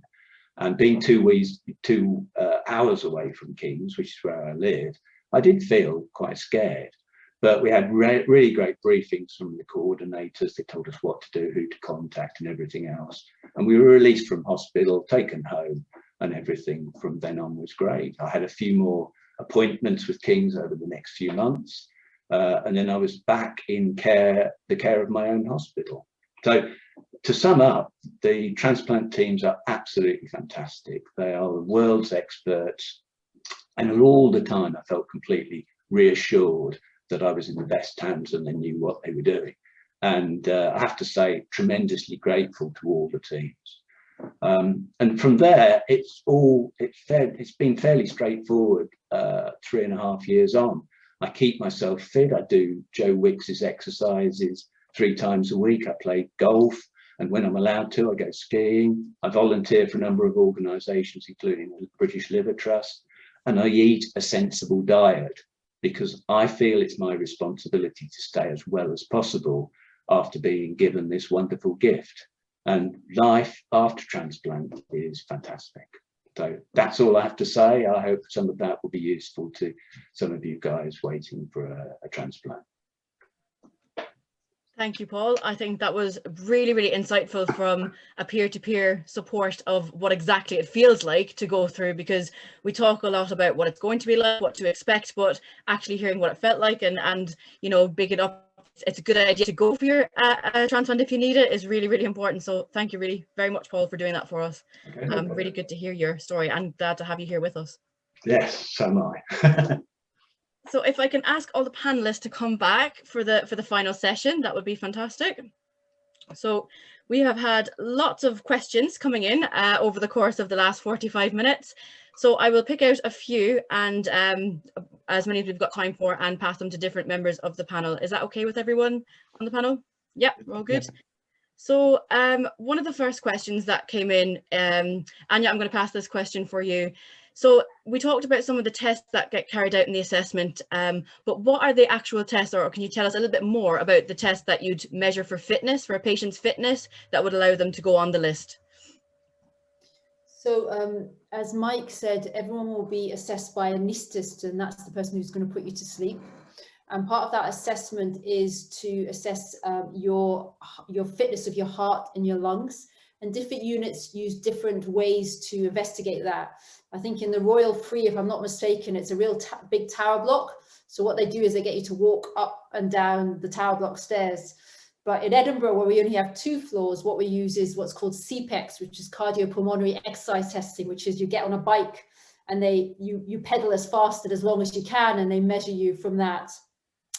And being 2 hours away from Kings, which is where I live, I did feel quite scared. But we had really great briefings from the coordinators. They told us what to do, who to contact and everything else. And we were released from hospital, taken home, and everything from then on was great. I had a few more appointments with Kings over the next few months. And then I was back in the care of my own hospital. So to sum up, the transplant teams are absolutely fantastic. They are the world's experts. And all the time I felt completely reassured that I was in the best hands and they knew what they were doing. And I have to say, tremendously grateful to all the teams. And from there, it's been fairly straightforward 3.5 years on. I keep myself fit. I do Joe Wicks's exercises 3 times a week. I play golf, and when I'm allowed to, I go skiing. I volunteer for a number of organisations, including the British Liver Trust, and I eat a sensible diet because I feel it's my responsibility to stay as well as possible after being given this wonderful gift. And life after transplant is fantastic. So that's all I have to say. I hope some of that will be useful to some of you guys waiting for a transplant. Thank you, Paul. I think that was really, really insightful from a peer-to-peer support of what exactly it feels like to go through, because we talk a lot about what it's going to be like, what to expect, but actually hearing what it felt like and you know, big it up. It's a good idea to go for your transplant if you need it is really, really important. So thank you really very much, Paul, for doing that for us. Okay, no problem. Really good to hear your story and glad to have you here with us. Yes, so am I. So if I can ask all the panelists to come back for the final session, that would be fantastic. So we have had lots of questions coming in over the course of the last 45 minutes. So I will pick out a few and as many as we've got time for, and pass them to different members of the panel. Is that okay with everyone on the panel? Yep, we're all good. Yep. So one of the first questions that came in, Anya, I'm going to pass this question for you. So we talked about some of the tests that get carried out in the assessment, but what are the actual tests, or can you tell us a little bit more about the tests that you'd measure for fitness, for a patient's fitness, that would allow them to go on the list? So as Mike said, everyone will be assessed by a anaesthetist, and that's the person who's going to put you to sleep. And part of that assessment is to assess your fitness of your heart and your lungs. And different units use different ways to investigate that. I think in the Royal Free, if I'm not mistaken, it's a real big tower block. So what they do is they get you to walk up and down the tower block stairs. But in Edinburgh, where we only have 2 floors, what we use is what's called CPEX, which is cardiopulmonary exercise testing, which is you get on a bike and you pedal as fast and as long as you can, and they measure you from that.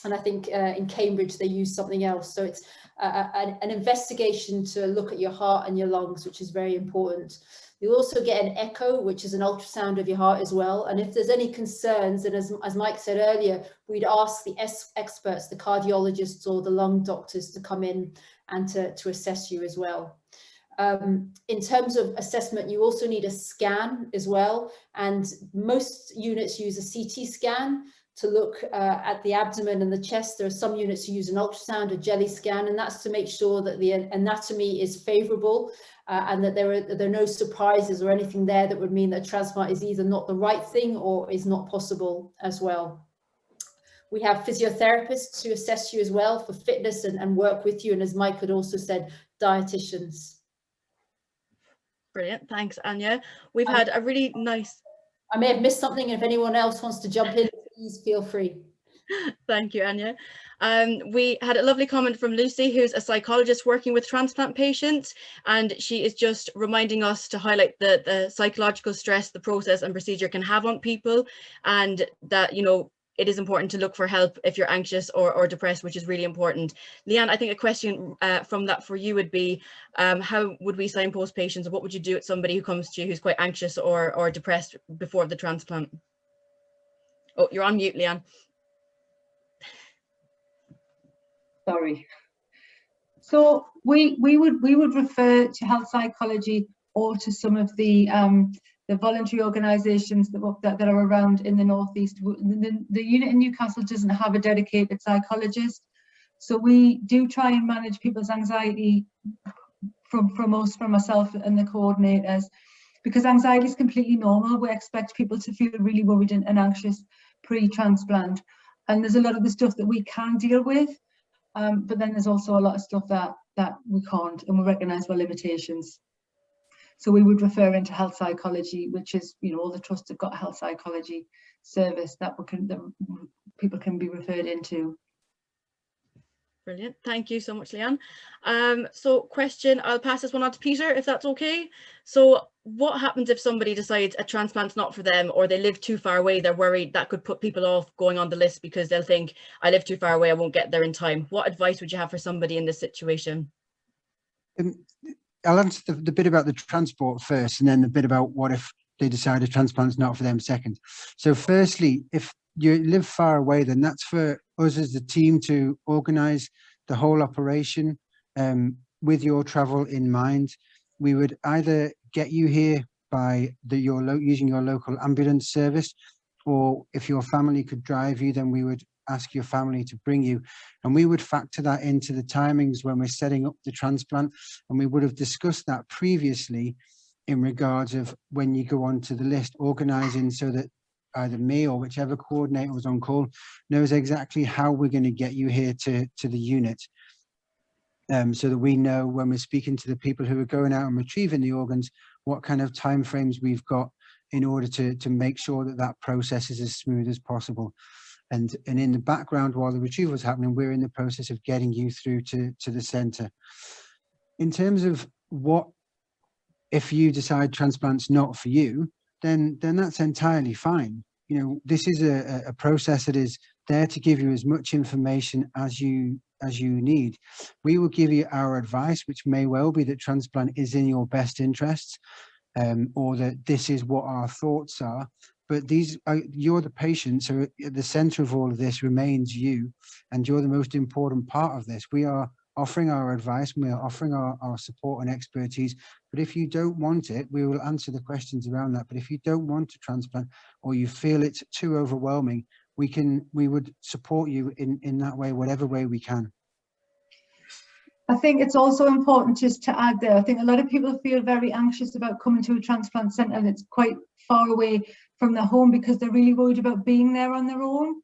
And I think in Cambridge, they use something else. So it's an investigation to look at your heart and your lungs, which is very important. You'll also get an echo, which is an ultrasound of your heart as well. And if there's any concerns, and as Mike said earlier, we'd ask the experts, the cardiologists or the lung doctors, to come in and to assess you as well. In terms of assessment, you also need a scan as well. And most units use a CT scan to look at the abdomen and the chest. There are some units who use an ultrasound, a jelly scan, and that's to make sure that the anatomy is favourable and that there are no surprises or anything there that would mean that a transplant is either not the right thing or is not possible as well. We have physiotherapists who assess you as well for fitness and work with you, and as Mike had also said, dietitians. Brilliant, thanks, Anya. We've had a really nice... I may have missed something, and if anyone else wants to jump in, please feel free. Thank you, Anya. We had a lovely comment from Lucy, who's a psychologist working with transplant patients, and she is just reminding us to highlight the psychological stress the process and procedure can have on people, and that, you know, it is important to look for help if you're anxious or depressed, which is really important. Leanne, I think a question from that for you would be, how would we signpost patients, or what would you do with somebody who comes to you who's quite anxious or depressed before the transplant? Oh, you're on mute, Leanne. Sorry. So we would refer to health psychology or to some of the voluntary organisations that are around in the northeast. The unit in Newcastle doesn't have a dedicated psychologist, so we do try and manage people's anxiety from myself and the coordinators, because anxiety is completely normal. We expect people to feel really worried and anxious pre-transplant, and there's a lot of the stuff that we can deal with, but then there's also a lot of stuff that we can't, and we recognise our limitations. So we would refer into health psychology, which is, you know, all the trusts have got a health psychology service that people can be referred into. Brilliant, thank you so much, Leanne. So question, I'll pass this one on to Peter, if that's okay. So what happens if somebody decides a transplant's not for them, or they live too far away, they're worried that could put people off going on the list because they'll think, I live too far away, I won't get there in time. What advice would you have for somebody in this situation? I'll answer the bit about the transport first, and then the bit about what if they decide a transplant's not for them second. So firstly, if you live far away, then that's for us as the team to organise the whole operation with your travel in mind. We would either get you here by using your local ambulance service, or if your family could drive you, then we would ask your family to bring you, and we would factor that into the timings when we're setting up the transplant, and we would have discussed that previously in regards of when you go onto the list, organising so that either me or whichever coordinator was on call knows exactly how we're going to get you here to the unit, so that we know when we're speaking to the people who are going out and retrieving the organs what kind of timeframes we've got in order to make sure that that process is as smooth as possible. And in the background, while the retrieval is happening, we're in the process of getting you through to the centre. In terms of what if you decide transplant's not for you, then that's entirely fine. You know, this is a process that is there to give you as much information as you need. We will give you our advice, which may well be that transplant is in your best interests, or that this is what our thoughts are. But these are, you're the patient, so at the center of all of this remains you, and you're the most important part of this. We are offering our advice, we are offering our support and expertise, but if you don't want it, we will answer the questions around that. But if you don't want to transplant, or you feel it's too overwhelming, we would support you in that way, whatever way we can. I think it's also important just to add there, I think a lot of people feel very anxious about coming to a transplant centre that's quite far away from their home because they're really worried about being there on their own.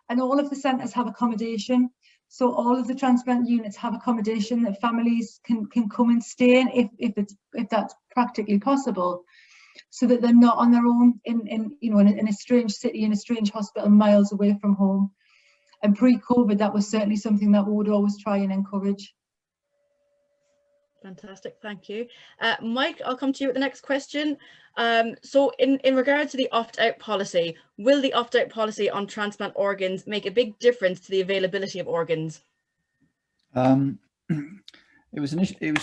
And all of the centres have accommodation. So all of the transplant units have accommodation that families can come and stay in if that's practically possible, so that they're not on their own in a strange city, in a strange hospital miles away from home. And pre-COVID, that was certainly something that we would always try and encourage. Fantastic, thank you. Mike, I'll come to you with the next question. So in regard to the opt-out policy, will the opt-out policy on transplant organs make a big difference to the availability of organs? It was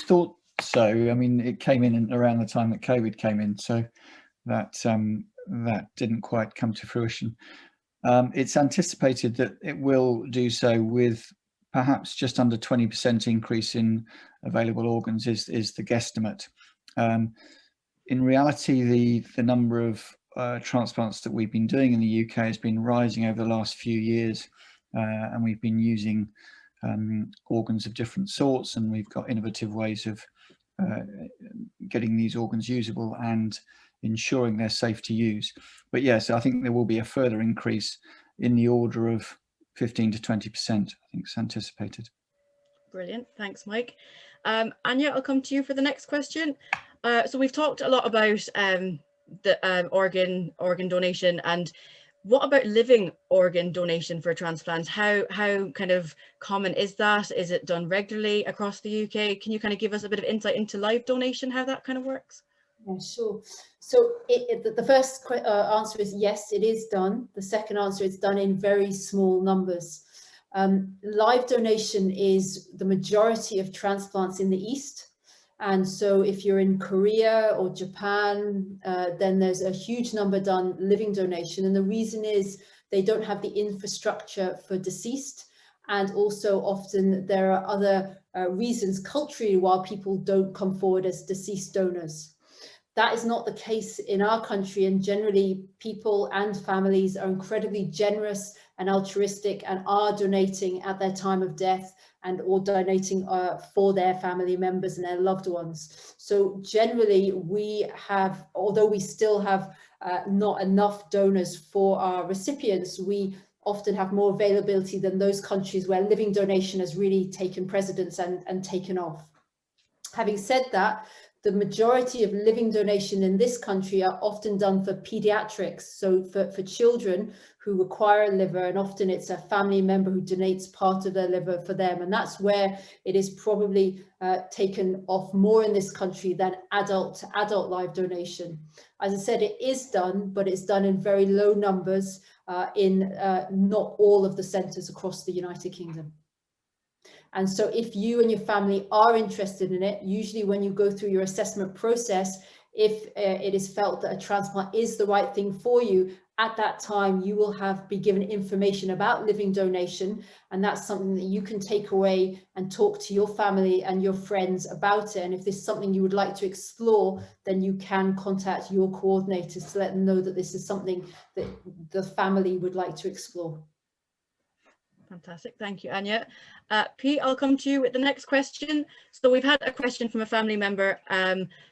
thought so. I mean, it came in around the time that COVID came in, so that didn't quite come to fruition. It's anticipated that it will do so with perhaps just under 20% increase in available organs is the guesstimate. In reality, the number of transplants that we've been doing in the UK has been rising over the last few years, and we've been using organs of different sorts, and we've got innovative ways of getting these organs usable and ensuring they're safe to use. But yes, I think there will be a further increase in the order of 15 to 20%, I think it's anticipated. Brilliant, thanks Mike. Anya, I'll come to you for the next question. So we've talked a lot about the organ donation, and what about living organ donation for transplants? How kind of common is that? Is it done regularly across the UK? Can you kind of give us a bit of insight into live donation, how that kind of works? Yeah, sure. So the first answer is yes, it is done. The second answer is done in very small numbers. Live donation is the majority of transplants in the East. And so if you're in Korea or Japan, then there's a huge number done living donation. And the reason is they don't have the infrastructure for deceased. And also often there are other reasons culturally why people don't come forward as deceased donors. That is not the case in our country, and generally people and families are incredibly generous and altruistic and are donating at their time of death and or donating for their family members and their loved ones. So generally we have, although we still have not enough donors for our recipients, we often have more availability than those countries where living donation has really taken precedence and taken off. Having said that, the majority of living donation in this country are often done for pediatrics, so for children who require a liver, and often it's a family member who donates part of their liver for them, and that's where it is probably taken off more in this country than adult live donation. As I said, it is done, but it's done in very low numbers in not all of the centres across the United Kingdom. And so if you and your family are interested in it, usually when you go through your assessment process, if it is felt that a transplant is the right thing for you, at that time you will be given information about living donation, and that's something that you can take away and talk to your family and your friends about it. And if this is something you would like to explore, then you can contact your coordinators to let them know that this is something that the family would like to explore. Fantastic, thank you, Anya. Pete, I'll come to you with the next question. So we've had a question from a family member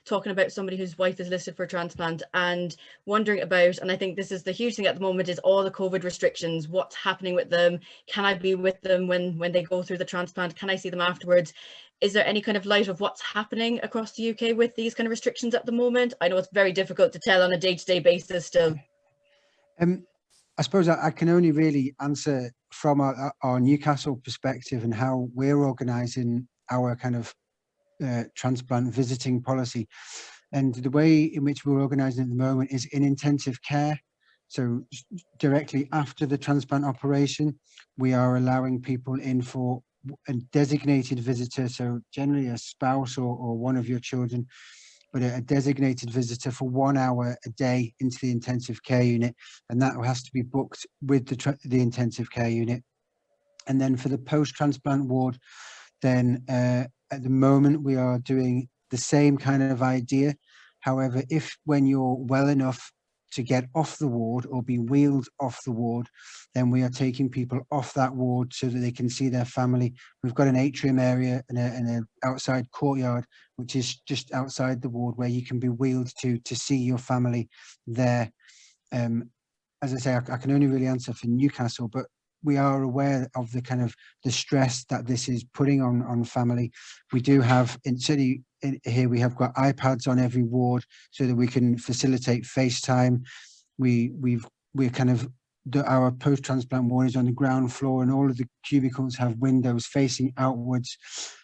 talking about somebody whose wife is listed for transplant and wondering about, and I think this is the huge thing at the moment, is all the COVID restrictions. What's happening with them? Can I be with them when they go through the transplant? Can I see them afterwards? Is there any kind of light of what's happening across the UK with these kind of restrictions at the moment? I know it's very difficult to tell on a day-to-day basis still. I suppose I can only really answer from our Newcastle perspective and how we're organising our kind of transplant visiting policy. And the way in which we're organising at the moment is in intensive care. So directly after the transplant operation, we are allowing people in for a designated visitor, so generally a spouse or one of your children, but a designated visitor for 1 hour a day into the intensive care unit, and that has to be booked with the intensive care unit. And then for the post-transplant ward, then at the moment we are doing the same kind of idea. However, when you're well enough to get off the ward or be wheeled off the ward, then we are taking people off that ward so that they can see their family. We've got an atrium area and an outside courtyard, which is just outside the ward, where you can be wheeled to see your family there. As I say, I can only really answer for Newcastle, but we are aware of the kind of the stress that this is putting on family. We do have here we have got iPads on every ward so that we can facilitate FaceTime. We're kind of our post-transplant ward is on the ground floor, and all of the cubicles have windows facing outwards,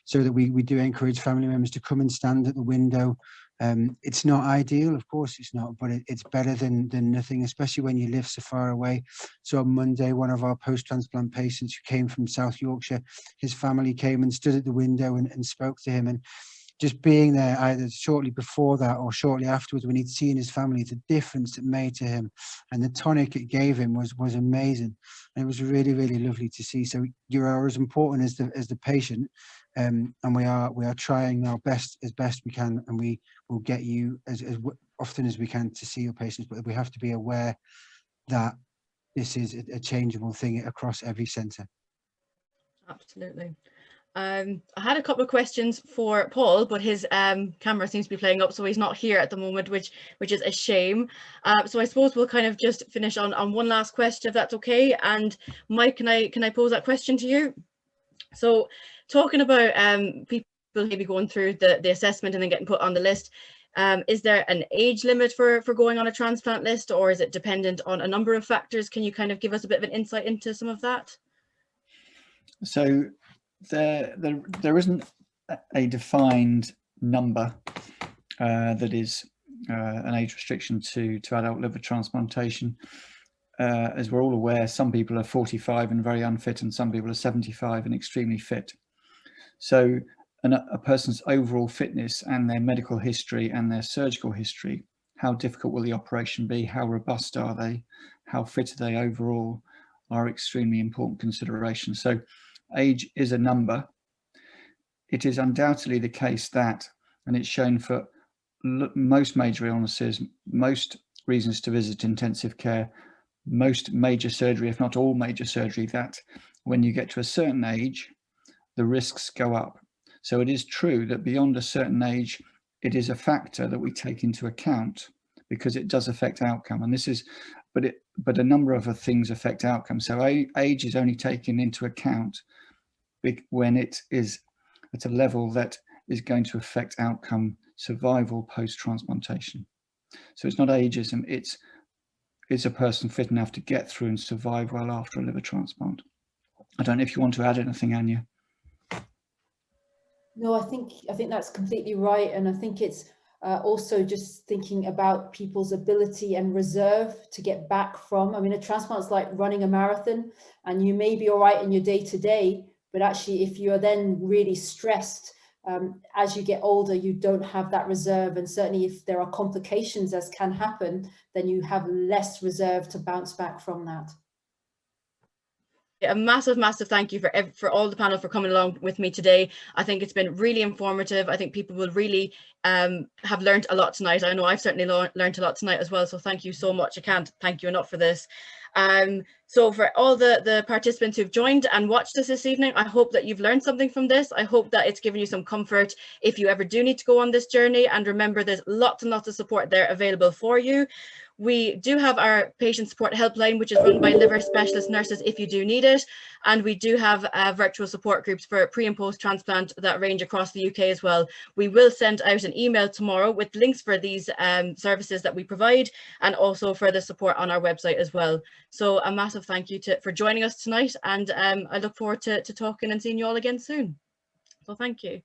so that we do encourage family members to come and stand at the window. It's not ideal, of course it's not, but it's better than nothing, especially when you live so far away. So on Monday, one of our post-transplant patients who came from South Yorkshire, his family came and stood at the window and spoke to him, and just being there either shortly before that or shortly afterwards when he'd seen his family, the difference it made to him and the tonic it gave him was amazing. And it was really, really lovely to see. So you are as important as the patient, and we are trying our best as best we can, and we will get you as often as we can to see your patients, but we have to be aware that this is a changeable thing across every centre. Absolutely. I had a couple of questions for Paul, but his camera seems to be playing up, so he's not here at the moment, which is a shame. So I suppose we'll kind of just finish on one last question, if that's okay. And Mike, can I pose that question to you? So talking about people maybe going through the assessment and then getting put on the list, is there an age limit for going on a transplant list, or is it dependent on a number of factors? Can you kind of give us a bit of an insight into some of that? So there isn't a defined number that is an age restriction to adult liver transplantation. As we're all aware, some people are 45 and very unfit, and some people are 75 and extremely fit. So a person's overall fitness and their medical history and their surgical history, how difficult will the operation be, how robust are they, how fit are they overall, are extremely important considerations. So age is a number. It is undoubtedly the case that, and it's shown for most major illnesses, most reasons to visit intensive care, most major surgery, if not all major surgery, that when you get to a certain age, the risks go up. So it is true that beyond a certain age, it is a factor that we take into account because it does affect outcome. And this is, but a number of other things affect outcome. So age is only taken into account when it is at a level that is going to affect outcome, survival post-transplantation. So it's not ageism, it's a person fit enough to get through and survive well after a liver transplant. I don't know if you want to add anything, Anya. No, I think that's completely right, and I think it's also just thinking about people's ability and reserve to get back from. I mean, a transplant's like running a marathon, and you may be all right in your day-to-day, but actually if you're then really stressed, as you get older, you don't have that reserve, and certainly if there are complications, as can happen, then you have less reserve to bounce back from that. A massive thank you for all the panel for coming along with me today. I think it's been really informative. I think people will really have learned a lot tonight. I know I've certainly learned a lot tonight as well, so thank you so much. I can't thank you enough for this. So for all the participants who've joined and watched us this evening, I hope that you've learned something from this. I hope that it's given you some comfort if you ever do need to go on this journey, and remember there's lots and lots of support there available for you. We do have our patient support helpline, which is run by liver specialist nurses if you do need it. And we do have virtual support groups for pre and post transplant that range across the UK as well. We will send out an email tomorrow with links for these services that we provide, and also further support on our website as well. So a massive thank you for joining us tonight, and I look forward to talking and seeing you all again soon. So thank you.